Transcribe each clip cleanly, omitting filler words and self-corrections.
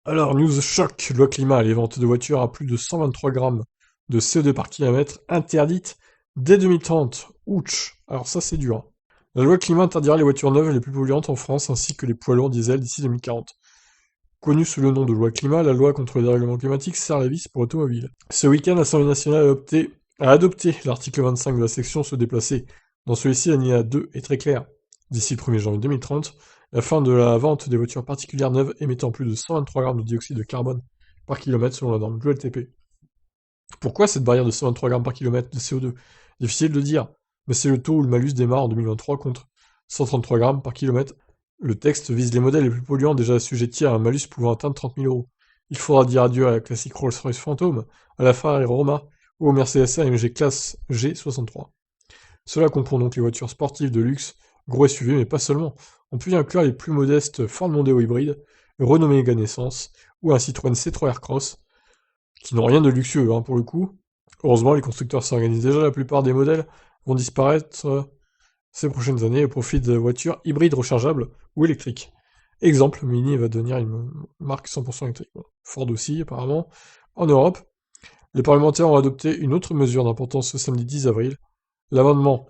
Alors, news choc, loi climat, les ventes de voitures à plus de 123 grammes de CO2 par kilomètre interdites dès 2030. Ouch, alors ça c'est dur, hein. La loi climat interdira les voitures neuves les plus polluantes en France ainsi que les poids lourds diesel d'ici 2040. Connue sous le nom de loi climat, la loi contre le dérèglement climatique serre la vis pour automobiles. Ce week-end, l'Assemblée nationale a adopté l'article 25 de la section se déplacer. Dans celui-ci, l'alinéa 2 est très clair. D'ici le 1er janvier 2030, la fin de la vente des voitures particulières neuves émettant plus de 123 grammes de dioxyde de carbone par kilomètre selon la norme de l'LTP. Pourquoi cette barrière de 123 grammes par kilomètre de CO2? Difficile de dire, mais c'est le taux où le malus démarre en 2023 contre 133 grammes par kilomètre. Le texte vise les modèles les plus polluants déjà assujettis à un malus pouvant atteindre 30 000 euros. Il faudra dire adieu à la classique Rolls-Royce Phantom, à la Ferrari Roma ou au Mercedes AMG classe G63. Cela comprend donc les voitures sportives de luxe, gros SUV, mais pas seulement. On peut y inclure les plus modestes Ford Mondeo hybride, Renault Mégane Essence ou un Citroën C3 Aircross, qui n'ont rien de luxueux, hein, pour le coup. Heureusement, les constructeurs s'organisent déjà, la plupart des modèles vont disparaître ces prochaines années au profit de voitures hybrides rechargeables ou électriques. Exemple, Mini va devenir une marque 100% électrique. Bon, Ford aussi, apparemment. En Europe, les parlementaires ont adopté une autre mesure d'importance ce samedi 10 avril. L'amendement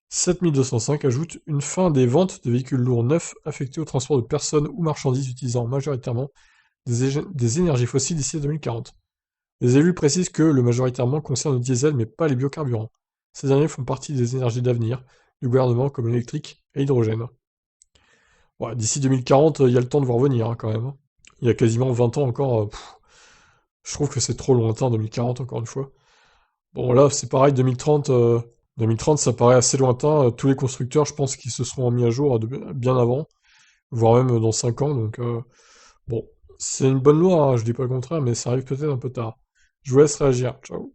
7205 ajoute une fin des ventes de véhicules lourds neufs affectés au transport de personnes ou marchandises utilisant majoritairement des énergies fossiles d'ici à 2040. Les élus précisent que le majoritairement concerne le diesel mais pas les biocarburants. Ces derniers font partie des énergies d'avenir du gouvernement comme l'électrique et l'hydrogène. Ouais, d'ici 2040, il y a le temps de voir venir, hein, quand même, hein. Il y a quasiment 20 ans encore. Je trouve que c'est trop lointain 2040 encore une fois. Bon là c'est pareil 2030. 2030 ça paraît assez lointain. Tous les constructeurs je pense qu'ils se seront mis à jour bien avant, voire même dans 5 ans. Donc bon, c'est une bonne loi, hein, je dis pas le contraire, mais ça arrive peut-être un peu tard. Je vous laisse réagir. Ciao.